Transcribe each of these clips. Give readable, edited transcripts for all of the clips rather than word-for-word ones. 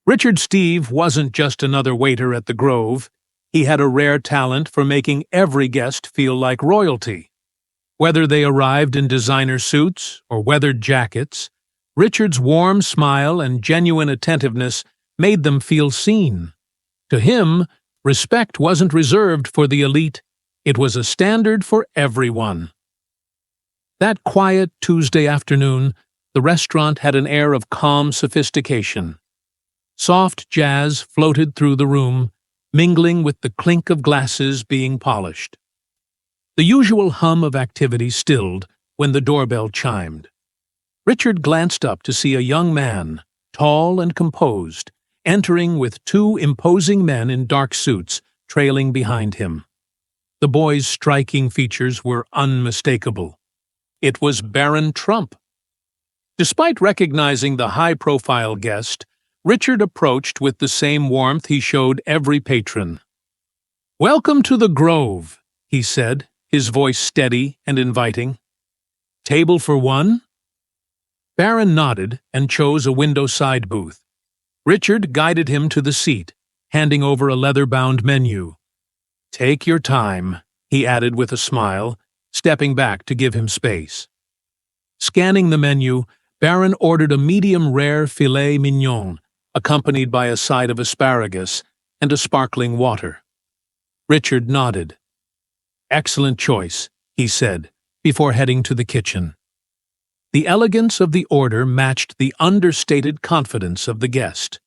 Richard Steve wasn't just another waiter at the Grove. He had a rare talent for making every guest feel like royalty. Whether they arrived in designer suits or weathered jackets, Richard's warm smile and genuine attentiveness made them feel seen. To him, respect wasn't reserved for the elite, it was a standard for everyone. That quiet Tuesday afternoon, the restaurant had an air of calm sophistication. Soft jazz floated through the room, mingling with the clink of glasses being polished. The usual hum of activity stilled when the doorbell chimed. Richard glanced up to see a young man, tall and composed, entering with two imposing men in dark suits trailing behind him. The boy's striking features were unmistakable. It was Barron Trump. Despite recognizing the high-profile guest, Richard approached with the same warmth he showed every patron. "Welcome to the Grove," he said, his voice steady and inviting. "Table for one?" Barron nodded and chose a window-side booth. Richard guided him to the seat, handing over a leather-bound menu. "Take your time," he added with a smile, stepping back to give him space. Scanning the menu, Barron ordered a medium-rare filet mignon, accompanied by a side of asparagus and a sparkling water. Richard nodded. "Excellent choice," he said, before heading to the kitchen. The elegance of the order matched the understated confidence of the guest.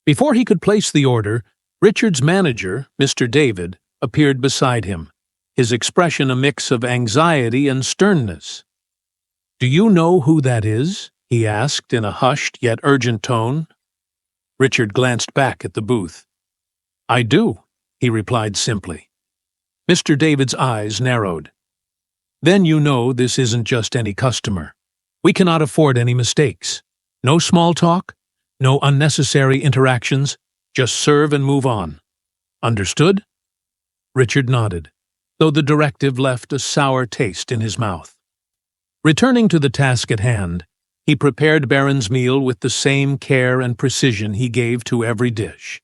Before he could place the order, Richard's manager, Mr. David, appeared beside him, his expression a mix of anxiety and sternness. "Do you know who that is?" he asked in a hushed yet urgent tone. Richard glanced back at the booth. "I do," he replied simply. Mr. David's eyes narrowed. "Then you know this isn't just any customer. We cannot afford any mistakes. No small talk, no unnecessary interactions, just serve and move on. Understood?" Richard nodded, though the directive left a sour taste in his mouth. Returning to the task at hand, he prepared Barron's meal with the same care and precision he gave to every dish.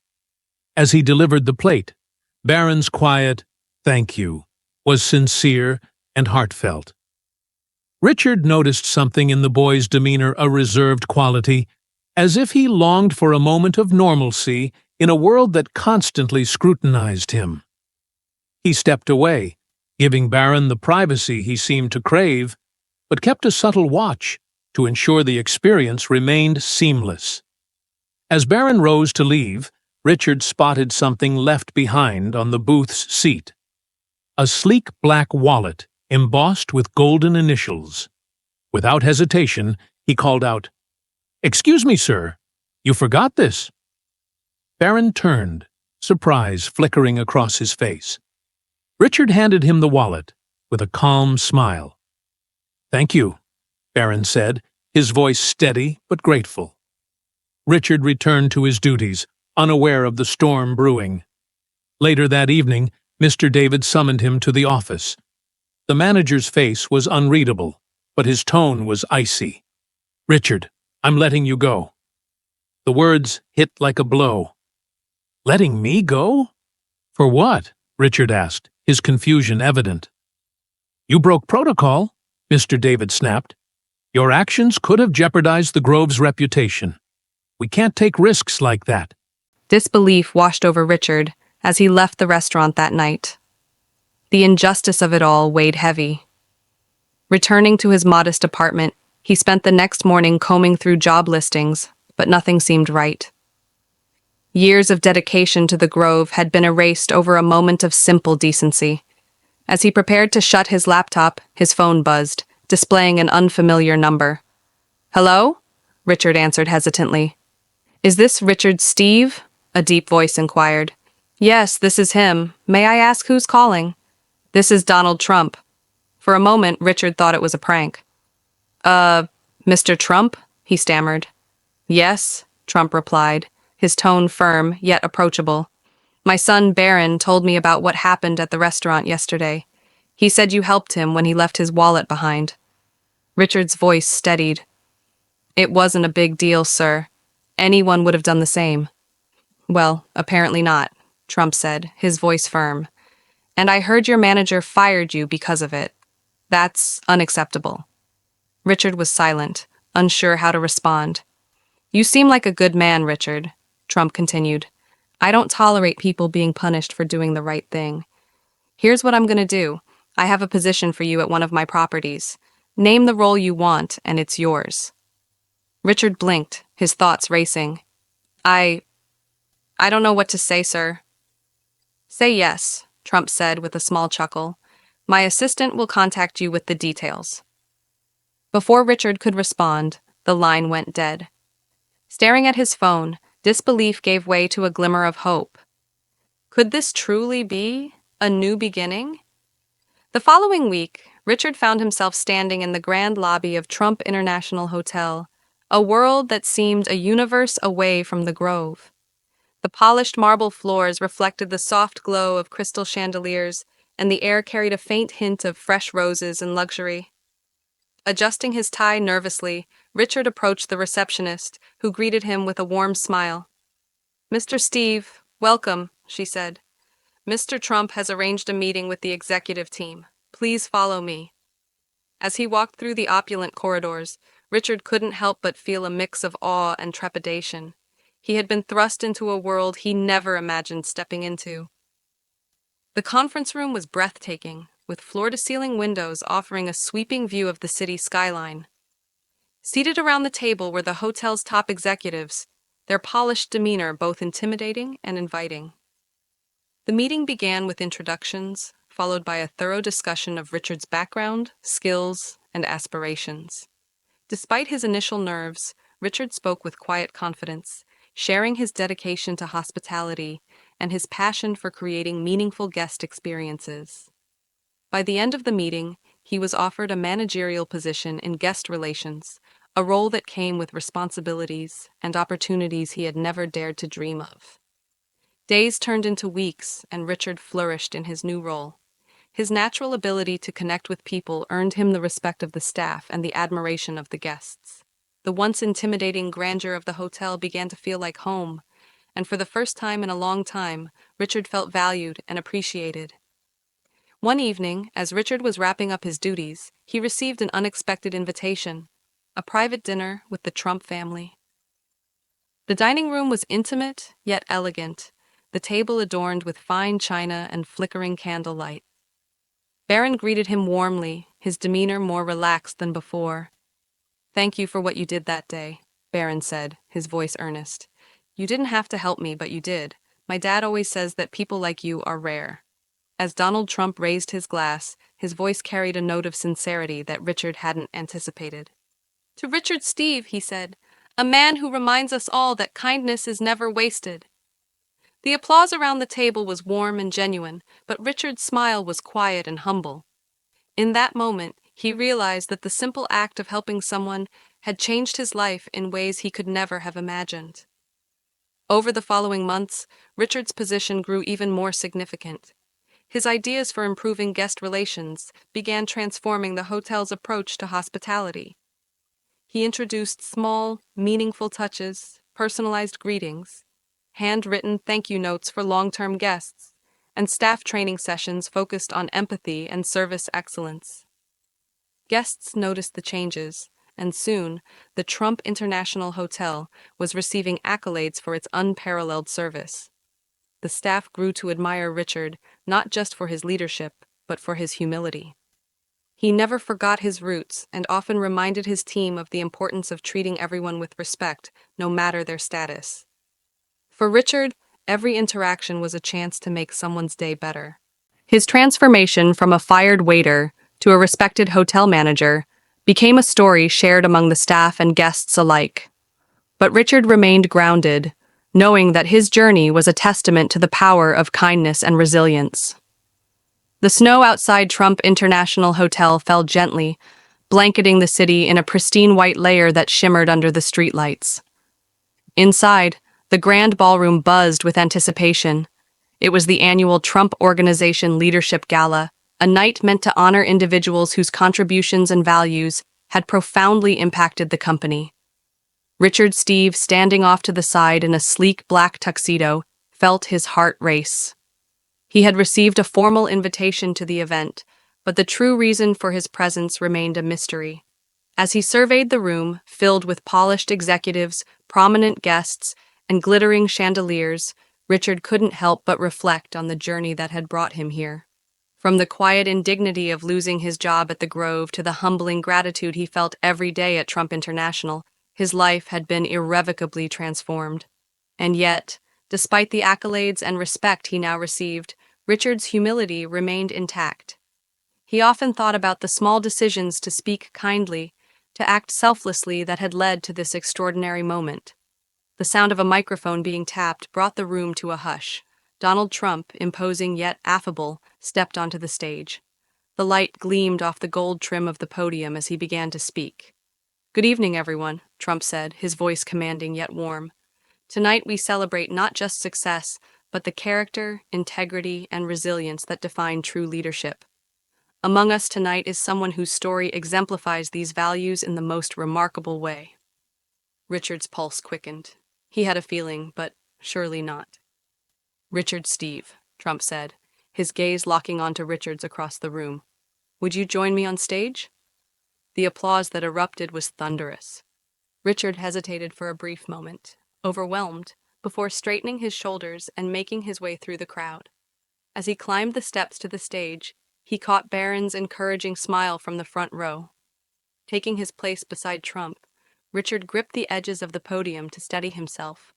As he delivered the plate, Barron's quiet "thank you" was sincere and heartfelt. Richard noticed something in the boy's demeanor, a reserved quality, as if he longed for a moment of normalcy in a world that constantly scrutinized him. He stepped away, giving Barron the privacy he seemed to crave, but kept a subtle watch to ensure the experience remained seamless. As Barron rose to leave, Richard spotted something left behind on the booth's seat. A sleek black wallet embossed with golden initials. Without hesitation, he called out, "Excuse me, sir, you forgot this." Barron turned, surprise flickering across his face. Richard handed him the wallet with a calm smile. "Thank you," Barron said, his voice steady but grateful. Richard returned to his duties, unaware of the storm brewing. Later that evening, Mr. David summoned him to the office. The manager's face was unreadable, but his tone was icy. "Richard, I'm letting you go." The words hit like a blow. "Letting me go? For what?" Richard asked, his confusion evident. "You broke protocol," Mr. David snapped. "Your actions could have jeopardized the Grove's reputation. We can't take risks like that." Disbelief washed over Richard as he left the restaurant that night. The injustice of it all weighed heavy. Returning to his modest apartment, he spent the next morning combing through job listings, but nothing seemed right. Years of dedication to the Grove had been erased over a moment of simple decency. As he prepared to shut his laptop, his phone buzzed, displaying an unfamiliar number. "Hello?" Richard answered hesitantly. "Is this Richard Steve?" a deep voice inquired. "Yes, this is him. May I ask who's calling?" "This is Donald Trump." For a moment, Richard thought it was a prank. Mr. Trump?" he stammered. "Yes," Trump replied, his tone firm yet approachable. "My son Barron told me about what happened at the restaurant yesterday. He said you helped him when he left his wallet behind." Richard's voice steadied. "It wasn't a big deal, sir. Anyone would have done the same. Well, apparently not, Trump said, his voice firm. And I heard your manager fired you because of it. That's unacceptable. Richard was silent, unsure how to respond. You seem like a good man, Richard, Trump continued. I don't tolerate people being punished for doing the right thing. Here's what I'm going to do. I have a position for you at one of my properties. Name the role you want, and it's yours. Richard blinked, his thoughts racing. I don't know what to say, sir. Say yes, Trump said with a small chuckle. My assistant will contact you with the details. Before Richard could respond, the line went dead. Staring at his phone, disbelief gave way to a glimmer of hope. Could this truly be a new beginning? The following week, Richard found himself standing in the grand lobby of Trump International Hotel, a world that seemed a universe away from the Grove. The polished marble floors reflected the soft glow of crystal chandeliers, and the air carried a faint hint of fresh roses and luxury. Adjusting his tie nervously, Richard approached the receptionist, who greeted him with a warm smile. Mr. Steve, welcome, she said. Mr. Trump has arranged a meeting with the executive team. Please follow me. As he walked through the opulent corridors, Richard couldn't help but feel a mix of awe and trepidation. He had been thrust into a world he never imagined stepping into. The conference room was breathtaking, with floor-to-ceiling windows offering a sweeping view of the city skyline. Seated around the table were the hotel's top executives, their polished demeanor both intimidating and inviting. The meeting began with introductions, followed by a thorough discussion of Richard's background, skills, and aspirations. Despite his initial nerves, Richard spoke with quiet confidence, sharing his dedication to hospitality and his passion for creating meaningful guest experiences. By the end of the meeting, he was offered a managerial position in guest relations, a role that came with responsibilities and opportunities he had never dared to dream of. Days turned into weeks, and Richard flourished in his new role. His natural ability to connect with people earned him the respect of the staff and the admiration of the guests. The once intimidating grandeur of the hotel began to feel like home, and for the first time in a long time, Richard felt valued and appreciated. One evening, as Richard was wrapping up his duties, he received an unexpected invitation, a private dinner with the Trump family. The dining room was intimate, yet elegant, the table adorned with fine china and flickering candlelight. Barron greeted him warmly, his demeanor more relaxed than before. Thank you for what you did that day, Barron said, his voice earnest. You didn't have to help me, but you did. My dad always says that people like you are rare. As Donald Trump raised his glass, his voice carried a note of sincerity that Richard hadn't anticipated. To Richard Steve, he said, a man who reminds us all that kindness is never wasted. The applause around the table was warm and genuine, but Richard's smile was quiet and humble. In that moment, he realized that the simple act of helping someone had changed his life in ways he could never have imagined. Over the following months, Richard's position grew even more significant. His ideas for improving guest relations began transforming the hotel's approach to hospitality. He introduced small, meaningful touches, personalized greetings, handwritten thank you notes for long-term guests, and staff training sessions focused on empathy and service excellence. Guests noticed the changes, and soon, the Trump International Hotel was receiving accolades for its unparalleled service. The staff grew to admire Richard, not just for his leadership, but for his humility. He never forgot his roots and often reminded his team of the importance of treating everyone with respect, no matter their status. For Richard, every interaction was a chance to make someone's day better. His transformation from a fired waiter to a respected hotel manager became a story shared among the staff and guests alike. But Richard remained grounded, knowing that his journey was a testament to the power of kindness and resilience. The snow outside Trump International Hotel fell gently, blanketing the city in a pristine white layer that shimmered under the streetlights. Inside, the grand ballroom buzzed with anticipation. It was the annual Trump Organization Leadership Gala, a night meant to honor individuals whose contributions and values had profoundly impacted the company. Richard Steve, standing off to the side in a sleek black tuxedo, felt his heart race. He had received a formal invitation to the event, but the true reason for his presence remained a mystery. As he surveyed the room, filled with polished executives, prominent guests, and glittering chandeliers, Richard couldn't help but reflect on the journey that had brought him here. From the quiet indignity of losing his job at the Grove to the humbling gratitude he felt every day at Trump International, his life had been irrevocably transformed. And yet, despite the accolades and respect he now received, Richard's humility remained intact. He often thought about the small decisions to speak kindly, to act selflessly that had led to this extraordinary moment. The sound of a microphone being tapped brought the room to a hush. Donald Trump, imposing yet affable, stepped onto the stage. The light gleamed off the gold trim of the podium as he began to speak. "Good evening, everyone," Trump said, his voice commanding yet warm. "Tonight we celebrate not just success, but the character, integrity, and resilience that define true leadership. Among us tonight is someone whose story exemplifies these values in the most remarkable way." Richard's pulse quickened. He had a feeling, but surely not. "Richard Steve," Trump said, his gaze locking onto Richard's across the room. "Would you join me on stage?" The applause that erupted was thunderous. Richard hesitated for a brief moment, overwhelmed, before straightening his shoulders and making his way through the crowd. As he climbed the steps to the stage, he caught Barron's encouraging smile from the front row. Taking his place beside Trump, Richard gripped the edges of the podium to steady himself.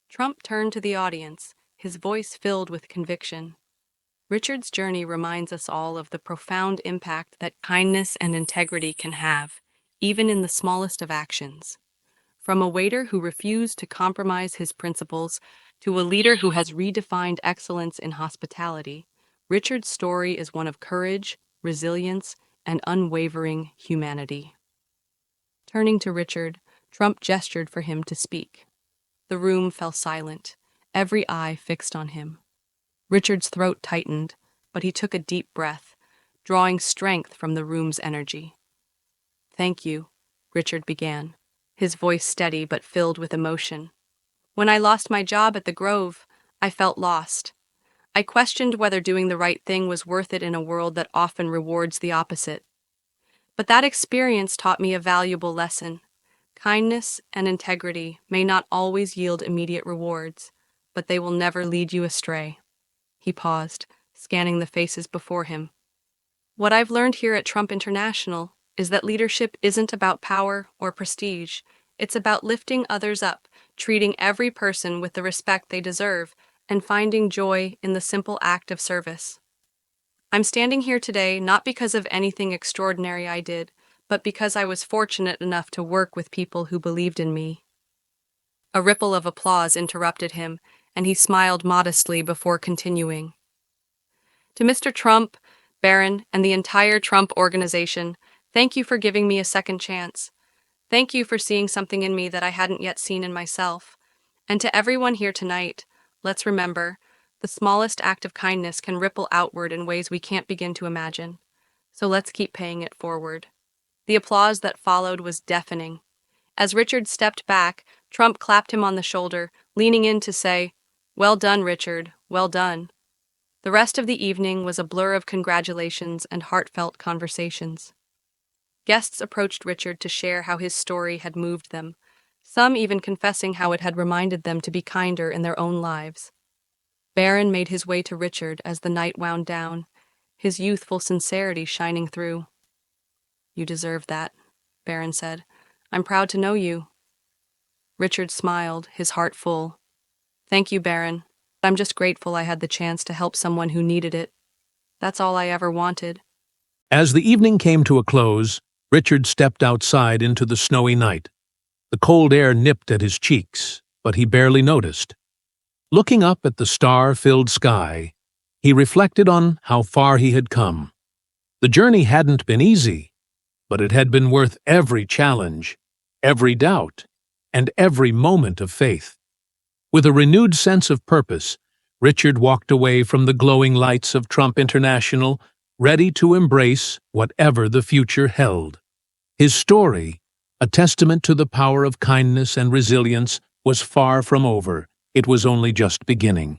Trump turned to the audience, his voice filled with conviction. Richard's journey reminds us all of the profound impact that kindness and integrity can have, even in the smallest of actions. From a waiter who refused to compromise his principles to a leader who has redefined excellence in hospitality, Richard's story is one of courage, resilience, and unwavering humanity. Turning to Richard, Trump gestured for him to speak. The room fell silent, every eye fixed on him. Richard's throat tightened, but he took a deep breath, drawing strength from the room's energy. "Thank you," Richard began, his voice steady but filled with emotion. "When I lost my job at the Grove, I felt lost. I questioned whether doing the right thing was worth it in a world that often rewards the opposite. But that experience taught me a valuable lesson. Kindness and integrity may not always yield immediate rewards, but they will never lead you astray." He paused, scanning the faces before him. "What I've learned here at Trump International is that leadership isn't about power or prestige. It's about lifting others up, treating every person with the respect they deserve, and finding joy in the simple act of service. I'm standing here today not because of anything extraordinary I did, but because I was fortunate enough to work with people who believed in me." A ripple of applause interrupted him, and he smiled modestly before continuing. "To Mr. Trump, Barron, and the entire Trump organization, thank you for giving me a second chance. Thank you for seeing something in me that I hadn't yet seen in myself. And to everyone here tonight, let's remember, the smallest act of kindness can ripple outward in ways we can't begin to imagine. So let's keep paying it forward." The applause that followed was deafening. As Richard stepped back, Trump clapped him on the shoulder, leaning in to say, "Well done, Richard, well done." The rest of the evening was a blur of congratulations and heartfelt conversations. Guests approached Richard to share how his story had moved them, some even confessing how it had reminded them to be kinder in their own lives. Barron made his way to Richard as the night wound down, his youthful sincerity shining through. "You deserve that," Barron said. "I'm proud to know you." Richard smiled, his heart full. "Thank you, Barron. I'm just grateful I had the chance to help someone who needed it. That's all I ever wanted." As the evening came to a close, Richard stepped outside into the snowy night. The cold air nipped at his cheeks, but he barely noticed. Looking up at the star-filled sky, he reflected on how far he had come. The journey hadn't been easy, but it had been worth every challenge, every doubt, and every moment of faith. With a renewed sense of purpose, Richard walked away from the glowing lights of Trump International, ready to embrace whatever the future held. His story, A testament to the power of kindness and resilience was far from over. It was only just beginning.